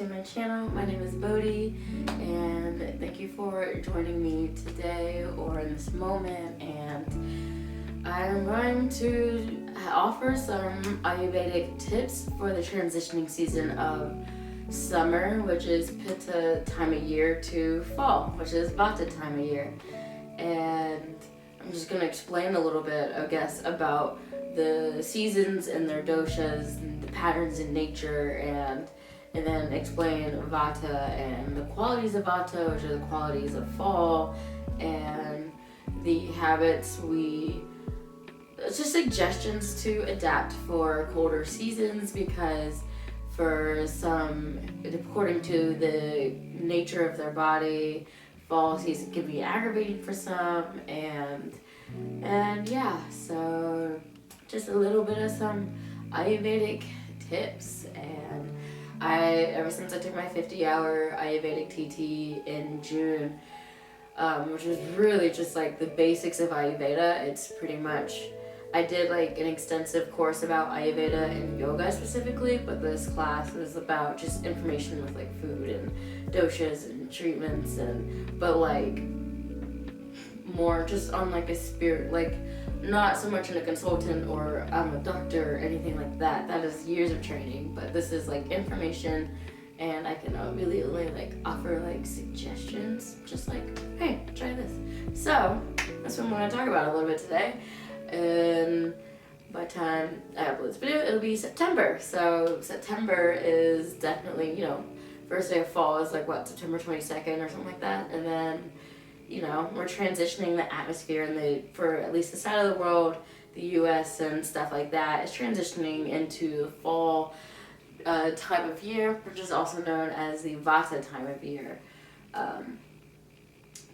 to my channel. My name is Bodhi, and thank you for joining me today or in this moment. And I'm going to offer some Ayurvedic tips for the transitioning season of summer, which is Pitta time of year, to fall, which is Vata time of year. And I'm just going to explain a little bit, I guess, about the seasons and their doshas and the patterns in nature, and then explain Vata and the qualities of Vata, which are the qualities of fall, and the habits it's just suggestions to adapt for colder seasons, because for some, according to the nature of their body, fall season can be aggravating for some, and yeah, so just a little bit of some Ayurvedic tips. And ever since I took my 50-hour Ayurvedic TT in June, which was really just like the basics of Ayurveda, it's pretty much, I did like an extensive course about Ayurveda and yoga specifically, but this class was about just information with like food and doshas and treatments, but like more just on like a spirit, like not so much in a consultant or I'm a doctor or anything like that. That is years of training, but this is like information, and I can really only like offer like suggestions, just like, hey, try this. So that's what I'm going to talk about a little bit today. And by the time I upload this video, it'll be September. So September is definitely, first day of fall is like what, September 22nd or something like that. And then we're transitioning the atmosphere for at least the side of the world, the US and stuff like that, is transitioning into the fall time of year, which is also known as the Vata time of year.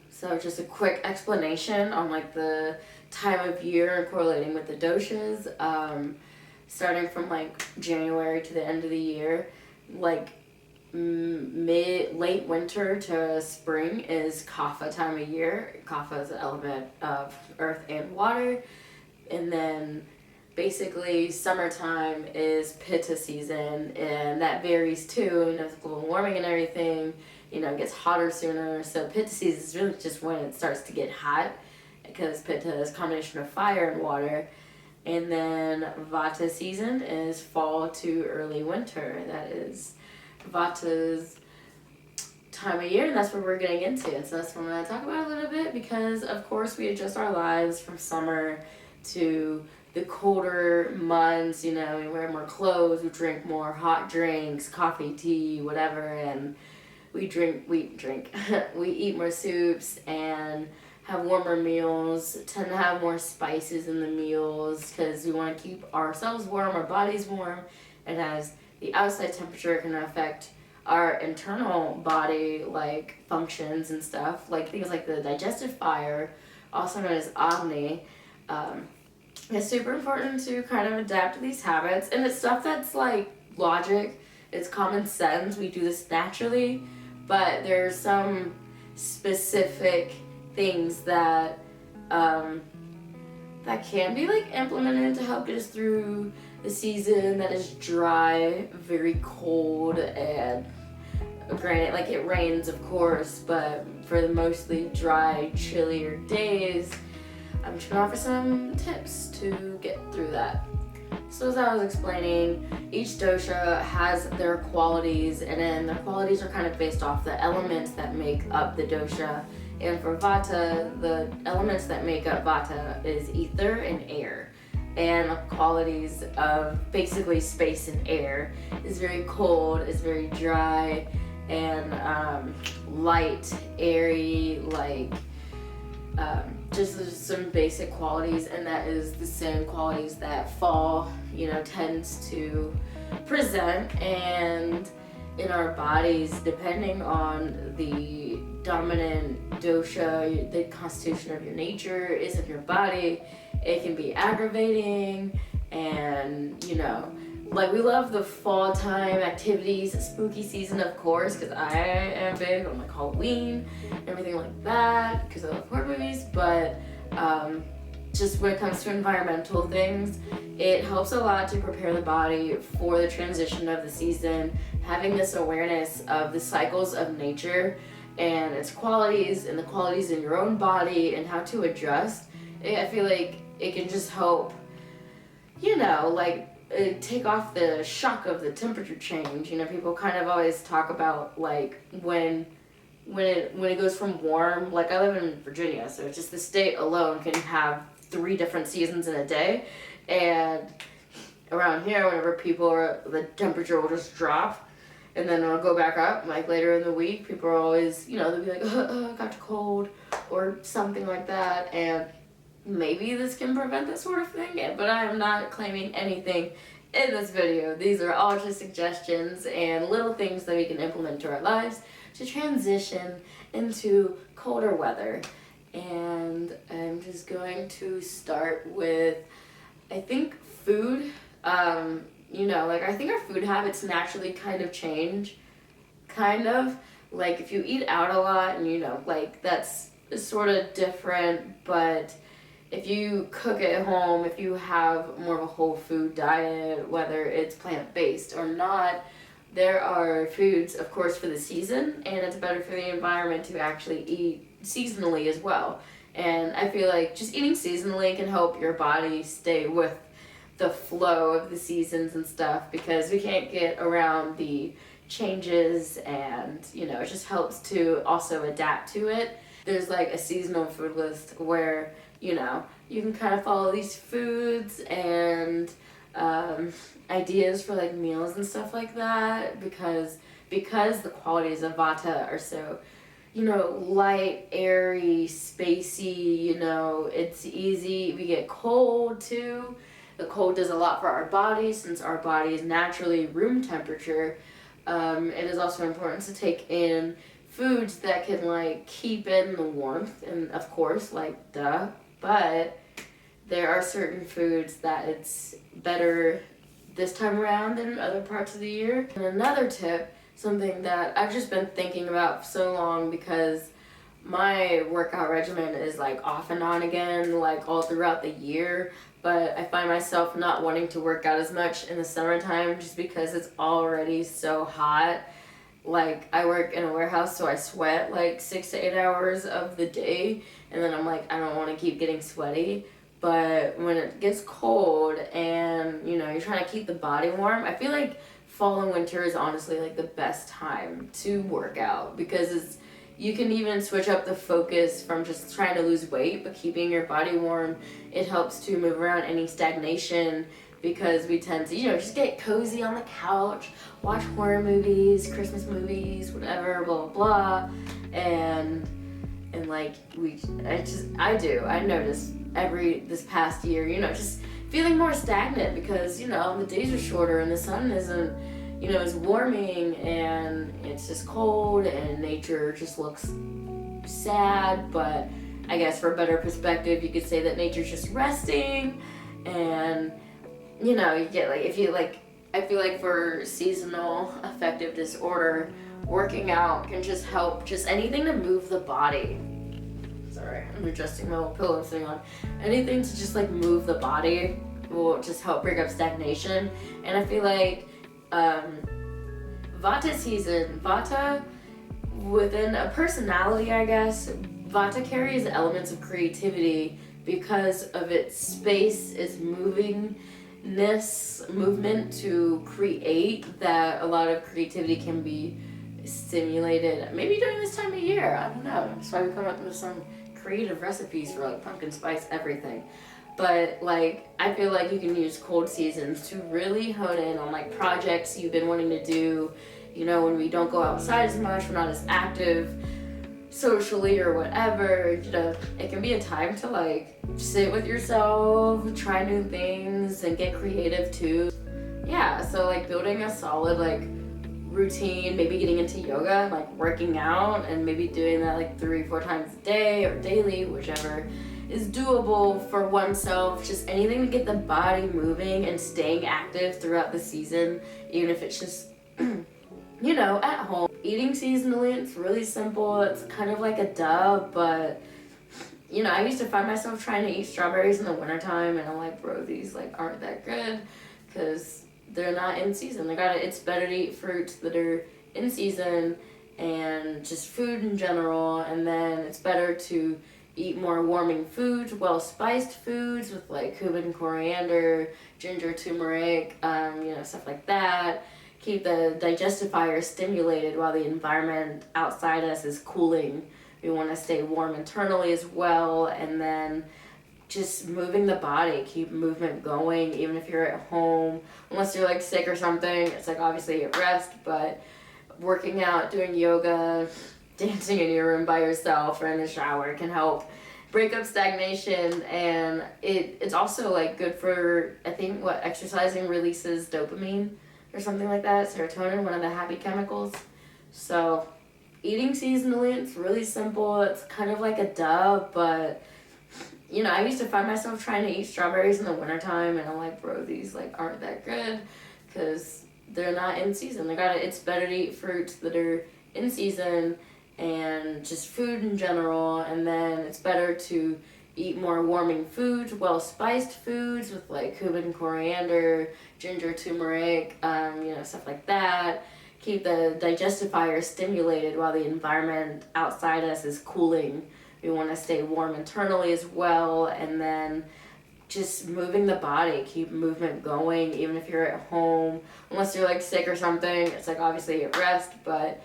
So just a quick explanation on like the time of year and correlating with the doshas. Starting from like January to the end of the year, like late winter to spring is Kapha time of year. Kapha is the element of earth and water. And then basically summertime is Pitta season, and that varies too, with global warming and everything, it gets hotter sooner. So Pitta season is really just when it starts to get hot, because Pitta is a combination of fire and water. And then Vata season is fall to early winter. That is Vata's time of year, and that's what we're getting into. And so that's what I'm going to talk about a little bit, because of course we adjust our lives from summer to the colder months. We wear more clothes, we drink more hot drinks, coffee, tea, whatever, and we eat more soups and have warmer meals, tend to have more spices in the meals, because we want to keep ourselves warm, our bodies warm, and as the outside temperature can affect our internal body like functions and stuff, like things like the digestive fire, also known as Agni. It's super important to kind of adapt to these habits, and it's stuff that's like logic, it's common sense, we do this naturally, but there's some specific things that that can be like implemented to help get us through the season that is dry, very cold, and granted, like it rains of course, but for the mostly dry, chillier days, I'm just gonna offer some tips to get through that. So as I was explaining, each dosha has their qualities, and then their qualities are kind of based off the elements that make up the dosha. And for Vata, the elements that make up Vata is ether and air. And the qualities of basically space and air is very cold, is very dry, and light, airy, like just some basic qualities. And that is the same qualities that fall, tends to present. And in our bodies, depending on the dominant dosha, the constitution of your nature is in your body, it can be aggravating. And like we love the fall time activities, spooky season of course, because I am big on like Halloween, everything like that, because I love horror movies. But just when it comes to environmental things, it helps a lot to prepare the body for the transition of the season, having this awareness of the cycles of nature and its qualities and the qualities in your own body and how to adjust, I feel like it can just help, take off the shock of the temperature change. People kind of always talk about like when it goes from warm, like I live in Virginia, so it's just the state alone can have 3 different seasons in a day. And around here, whenever the temperature will just drop and then it'll go back up, like later in the week, people are always, they'll be like, I got too cold or something like that. And maybe this can prevent this sort of thing, but I am not claiming anything in this video. These are all just suggestions and little things that we can implement to our lives to transition into colder weather. And I'm just going to start with, I think, food. I think our food habits naturally kind of change. Like if you eat out a lot and that's sort of different, but if you cook at home, if you have more of a whole food diet, whether it's plant-based or not, there are foods, of course, for the season, and it's better for the environment to actually eat seasonally as well. And I feel like just eating seasonally can help your body stay with the flow of the seasons and stuff, because we can't get around the changes, and it just helps to also adapt to it. There's like a seasonal food list where you can kind of follow these foods and ideas for like meals and stuff like that, because the qualities of Vata are so light, airy, spacey. It's easy. We get cold too. The cold does a lot for our body, since our body is naturally room temperature. It is also important to take in foods that can keep in the warmth, and of course, but there are certain foods that it's better this time around than other parts of the year. And another tip, something that I've just been thinking about for so long, because my workout regimen is off and on again, all throughout the year, but I find myself not wanting to work out as much in the summertime just because it's already so hot. I work in a warehouse, so I sweat 6 to 8 hours of the day, and then I'm I don't want to keep getting sweaty. But when it gets cold and you're trying to keep the body warm, I feel like fall and winter is honestly the best time to work out, because you can even switch up the focus from just trying to lose weight but keeping your body warm. It helps to move around any stagnation, because we tend to just get cozy on the couch, watch horror movies, Christmas movies, whatever, blah blah blah, and I noticed this past year, just feeling more stagnant, because the days are shorter and the sun isn't is warming, and it's just cold, and nature just looks sad. But I guess for a better perspective, you could say that nature's just resting. And you get I feel like for seasonal affective disorder, working out can just help, just anything to move the body. Sorry, I'm adjusting my little pillow thing on. Anything to just move the body will just help break up stagnation. And I feel like Vata season, Vata within a personality, I guess, Vata carries elements of creativity because of its space, its movement to create, that a lot of creativity can be stimulated maybe during this time of year. I don't know. That's why we come up with some creative recipes for pumpkin spice everything. But I feel like you can use cold seasons to really hone in on projects you've been wanting to do. When we don't go outside as much, we're not as active socially or whatever, it can be a time to sit with yourself, try new things, and get creative too. Yeah, so building a solid routine, maybe getting into yoga, working out, and maybe doing that 3-4 times a day or daily, whichever is doable for oneself. Just anything to get the body moving and staying active throughout the season, even if it's just at home. Eating seasonally, it's really simple. It's kind of like a duh, but I used to find myself trying to eat strawberries in the wintertime, and I'm bro, these aren't that good, because they're not in season. It's better to eat fruits that are in season and just food in general, and then it's better to eat more warming foods, well spiced foods with like cumin, coriander, ginger, turmeric, stuff like that. Keep the digestive fire stimulated while the environment outside us is cooling. We want to stay warm internally as well, and then just moving the body, keep movement going, even if you're at home, unless you're like sick or something. It's like obviously at rest, but working out, doing yoga, dancing in your room by yourself or in the shower can help break up stagnation. And it's also like good for, I think, exercising releases dopamine or something like that, serotonin, one of the happy chemicals. So eating seasonally, it's really simple. It's kind of like a duh, but I used to find myself trying to eat strawberries in the wintertime, and I'm like, bro, these like aren't that good because they're not in season. It's better to eat fruits that are in season and just food in general, and then it's better to eat more warming foods, well spiced foods with like cumin, coriander, ginger, turmeric, stuff like that. Keep the digestive fire stimulated while the environment outside us is cooling. We want to stay warm internally as well, and then just moving the body, keep movement going, even if you're at home, unless you're like sick or something. It's like obviously at rest, but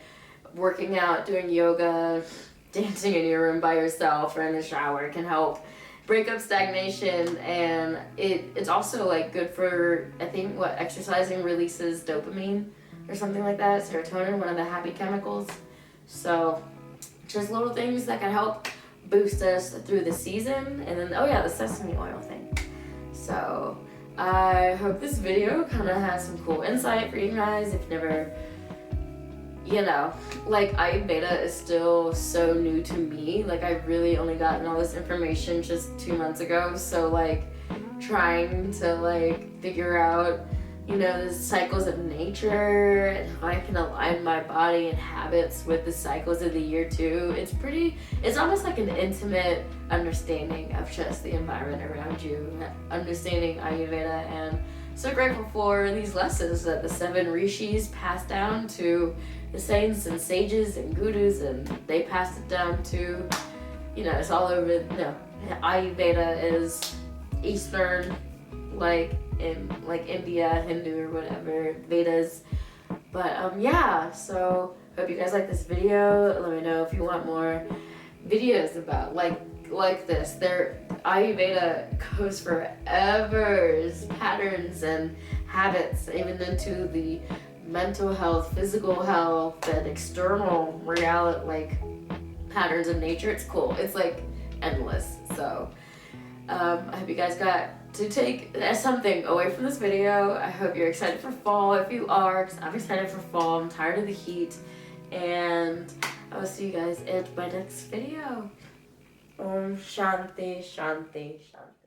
working out, doing yoga, dancing in your room by yourself or in the shower can help break up stagnation. And it's also like good for, I think, exercising releases dopamine or something like that, serotonin, one of the happy chemicals. So just little things that can help boost us through the season. And then the sesame oil thing. So I hope this video kind of has some cool insight for you guys. If you've never, like Ayurveda is still so new to me. Like I really only gotten all this information just 2 months ago. So like trying to like figure out the cycles of nature and how I can align my body and habits with the cycles of the year too. It's almost like an intimate understanding of just the environment around you, understanding Ayurveda, and so grateful for these lessons that the 7 rishis passed down to the saints and sages and gurus, and they passed it down to, it's all over, Ayurveda is Eastern, like in like India, Hindu or whatever, Vedas. But so hope you guys like this video. Let me know if you want more videos about like this. Ayurveda goes forever, patterns and habits, even into the mental health, physical health, and external reality, like patterns of nature. It's cool. It's like endless. So I hope you guys got to take something away from this video. I hope you're excited for fall. If you are, because I'm excited for fall. I'm tired of the heat. And I will see you guys in my next video. Om Shanti, Shanti, Shanti.